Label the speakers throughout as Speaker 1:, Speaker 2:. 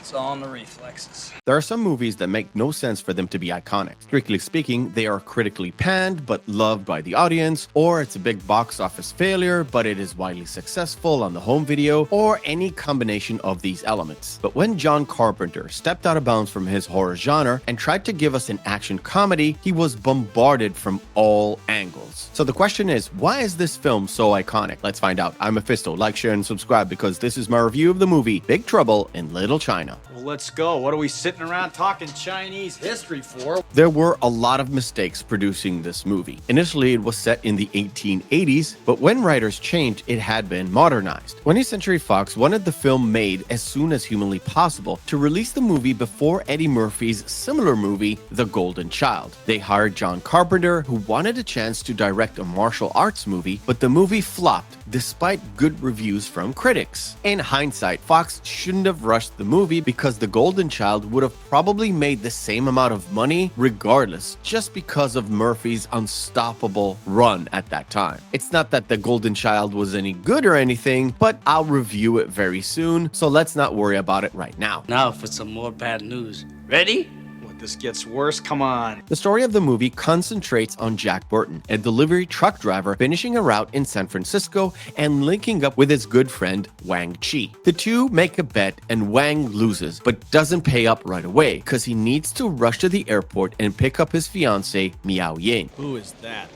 Speaker 1: It's all in the reflexes.
Speaker 2: There are some movies that make no sense for them to be iconic. Strictly speaking, they are critically panned but loved by the audience, or it's a big box office failure but it is widely successful on the home video, or any combination of these elements. But when John Carpenter stepped out of bounds from his horror genre and tried to give us an action comedy, he was bombarded from all angles. So the question is, why is this film so iconic? Let's find out. I'm Meffistoe. Like, share, and subscribe because this is my review of the movie Big Trouble in Little China.
Speaker 1: Well, let's go. What are we sitting around talking Chinese history for?
Speaker 2: There were a lot of mistakes producing this movie. Initially, it was set in the 1880s, but when writers changed, it had been modernized. 20th Century Fox wanted the film made as soon as humanly possible to release the movie before Eddie Murphy's similar movie, The Golden Child. They hired John Carpenter, who wanted a chance to direct a martial arts movie, but the movie flopped despite good reviews from critics. In hindsight, Fox shouldn't have rushed the movie because The Golden Child would have probably made the same amount of money regardless, just because of Murphy's unstoppable run at that time. It's not that The Golden Child was any good or anything, but I'll review it very soon, so let's not worry about it right now.
Speaker 3: Now for some more bad news. Ready?
Speaker 1: This gets worse, come on.
Speaker 2: The story of the movie concentrates on Jack Burton, a delivery truck driver finishing a route in San Francisco and linking up with his good friend Wang Chi. The two make a bet and Wang loses, but doesn't pay up right away because he needs to rush to the airport and pick up his fiancée Miao Yin.
Speaker 1: Who is that?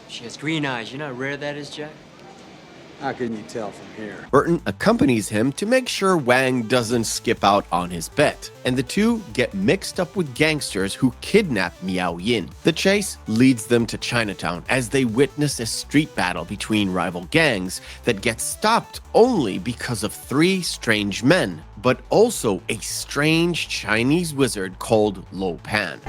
Speaker 4: She has green eyes. You know how rare that is, Jack?
Speaker 1: How can you tell from here?
Speaker 2: Burton accompanies him to make sure Wang doesn't skip out on his bet, and the two get mixed up with gangsters who kidnap Miao Yin. The chase leads them to Chinatown as they witness a street battle between rival gangs that gets stopped only because of three strange men, but also a strange Chinese wizard called Lo Pan.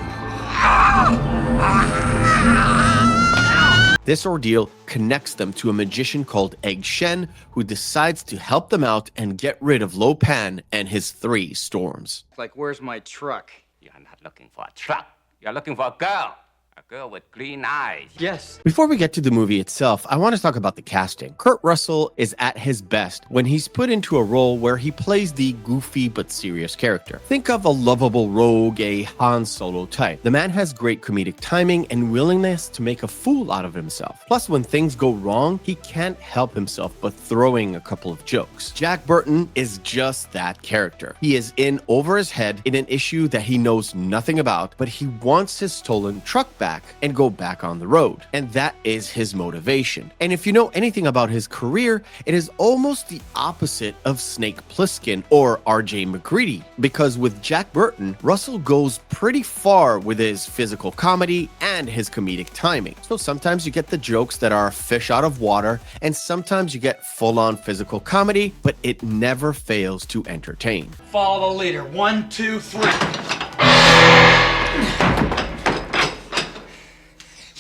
Speaker 2: This ordeal connects them to a magician called Egg Shen, who decides to help them out and get rid of Lo Pan and his three storms.
Speaker 1: Like, where's my truck?
Speaker 5: You're not looking for a truck. You're looking for a girl. A girl with green eyes.
Speaker 4: Yes.
Speaker 2: Before we get to the movie itself, I want to talk about the casting. Kurt Russell is at his best when he's put into a role where he plays the goofy but serious character. Think of a lovable rogue, a Han Solo type. The man has great comedic timing and willingness to make a fool out of himself. Plus, when things go wrong, he can't help himself but throwing a couple of jokes. Jack Burton is just that character. He is in over his head in an issue that he knows nothing about, but he wants his stolen truck back and go back on the road. And that is his motivation. And if you know anything about his career, it is almost the opposite of Snake Plissken or RJ McGreedy, because with Jack Burton, Russell goes pretty far with his physical comedy and his comedic timing. So sometimes you get the jokes that are fish out of water, and sometimes you get full-on physical comedy, but it never fails to entertain.
Speaker 1: Follow the leader. 1, 2, 3.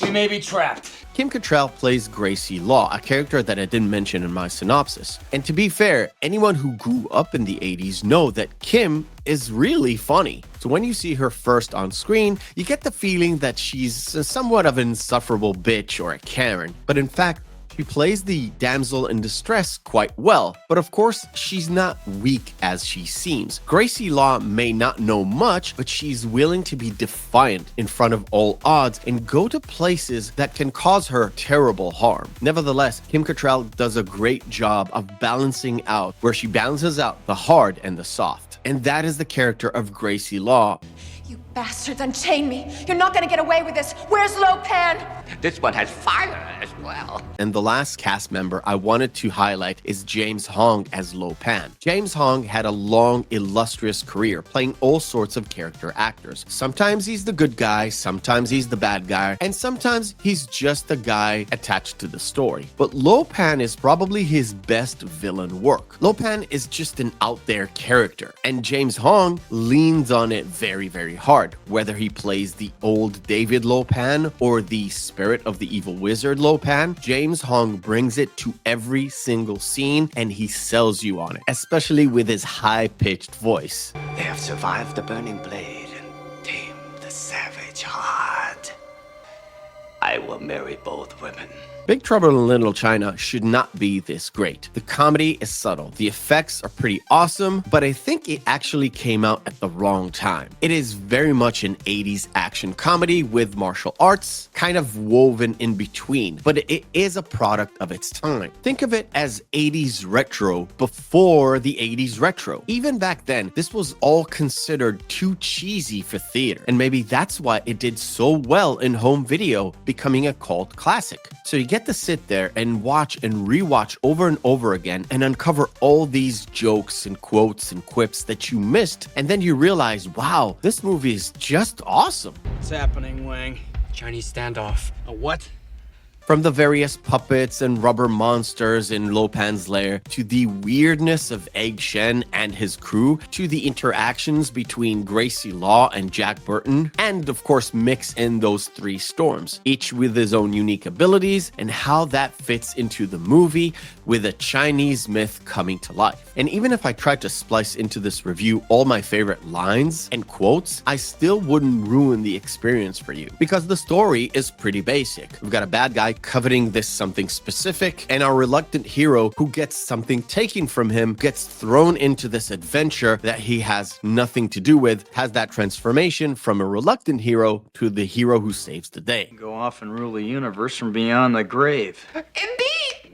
Speaker 1: We may be trapped.
Speaker 2: Kim Cattrall plays Gracie Law, a character that I didn't mention in my synopsis. And to be fair, anyone who grew up in the 80s know that Kim is really funny. So when you see her first on screen, you get the feeling that she's somewhat of an insufferable bitch or a Karen. But in fact, she plays the damsel in distress quite well, but of course, she's not weak as she seems. Gracie Law may not know much, but she's willing to be defiant in front of all odds and go to places that can cause her terrible harm. Nevertheless, Kim Cattrall does a great job of balancing out, where she balances out the hard and the soft. And that is the character of Gracie Law.
Speaker 6: You bastards, unchain me! You're not gonna get away with this! Where's Lo Pan?
Speaker 5: This one has fire as well.
Speaker 2: And the last cast member I wanted to highlight is James Hong as Lo Pan. James Hong had a long, illustrious career playing all sorts of character actors. Sometimes he's the good guy, sometimes he's the bad guy, and sometimes he's just the guy attached to the story. But Lo Pan is probably his best villain work. Lo Pan is just an out-there character, and James Hong leans on it very, very hard, whether he plays the old David Lo Pan or the spirit of the evil wizard Lo Pan. James Hong brings it to every single scene and he sells you on it, especially with his high-pitched voice.
Speaker 5: They have survived the burning blade and tamed the savage heart. I will marry both women.
Speaker 2: Big Trouble in Little China should not be this great. The comedy is subtle, the effects are pretty awesome, but I think it actually came out at the wrong time. It is very much an 80s action comedy with martial arts, kind of woven in between, but it is a product of its time. Think of it as 80s retro before the 80s retro. Even back then, this was all considered too cheesy for theater, and maybe that's why it did so well in home video, becoming a cult classic. So you get to sit there and watch and rewatch over and over again and uncover all these jokes and quotes and quips that you missed, and then you realize, wow, this movie is just awesome.
Speaker 1: What's happening, Wang?
Speaker 4: Chinese standoff.
Speaker 1: A what?
Speaker 2: From the various puppets and rubber monsters in Lo Pan's lair, to the weirdness of Egg Shen and his crew, to the interactions between Gracie Law and Jack Burton, and of course mix in those three storms, each with his own unique abilities, and how that fits into the movie with a Chinese myth coming to life. And even if I tried to splice into this review all my favorite lines and quotes, I still wouldn't ruin the experience for you, because the story is pretty basic. We've got a bad guy coveting this something specific, and our reluctant hero who gets something taken from him gets thrown into this adventure that he has nothing to do with, has that transformation from a reluctant hero to the hero who saves the day.
Speaker 1: Go off and rule the universe from beyond the grave.
Speaker 6: Indeed!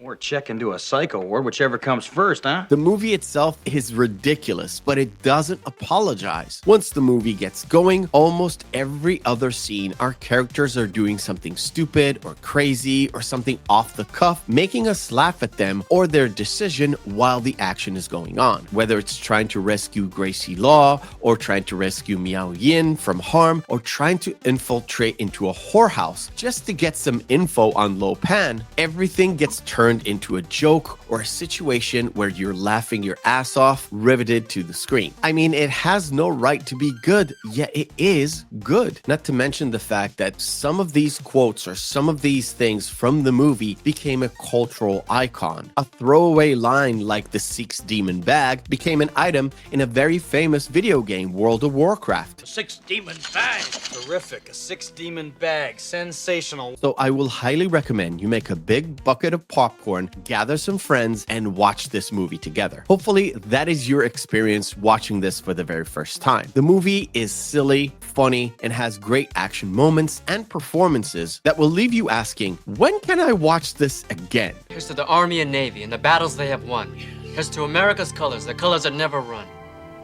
Speaker 1: Or check into a psycho ward, whichever comes first, huh?
Speaker 2: The movie itself is ridiculous, but it doesn't apologize. Once the movie gets going, almost every other scene, our characters are doing something stupid or crazy or something off the cuff, making us laugh at them or their decision while the action is going on. Whether it's trying to rescue Gracie Law, or trying to rescue Miao Yin from harm, or trying to infiltrate into a whorehouse just to get some info on Lo Pan, everything gets turned into a joke or a situation where you're laughing your ass off, riveted to the screen. I mean, it has no right to be good, yet it is good. Not to mention the fact that some of these quotes or some of these things from the movie became a cultural icon. A throwaway line like the 6 demon bag became an item in a very famous video game, World of Warcraft.
Speaker 3: 6 demon bag.
Speaker 1: Terrific. A 6-demon bag. Sensational.
Speaker 2: So I will highly recommend you make a big bucket of popcorn, gather some friends, and watch this movie together. Hopefully that is your experience watching this for the very first time. The movie is silly, funny, and has great action moments and performances that will leave you asking, when can I watch this again?
Speaker 4: Here's to the Army and Navy and the battles they have won. Here's to America's colors, the colors that never run.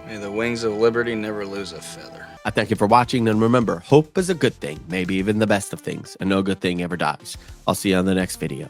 Speaker 1: May the wings of liberty never lose a feather.
Speaker 2: I thank you for watching, and remember, hope is a good thing, maybe even the best of things, and no good thing ever dies. I'll see you on the next video.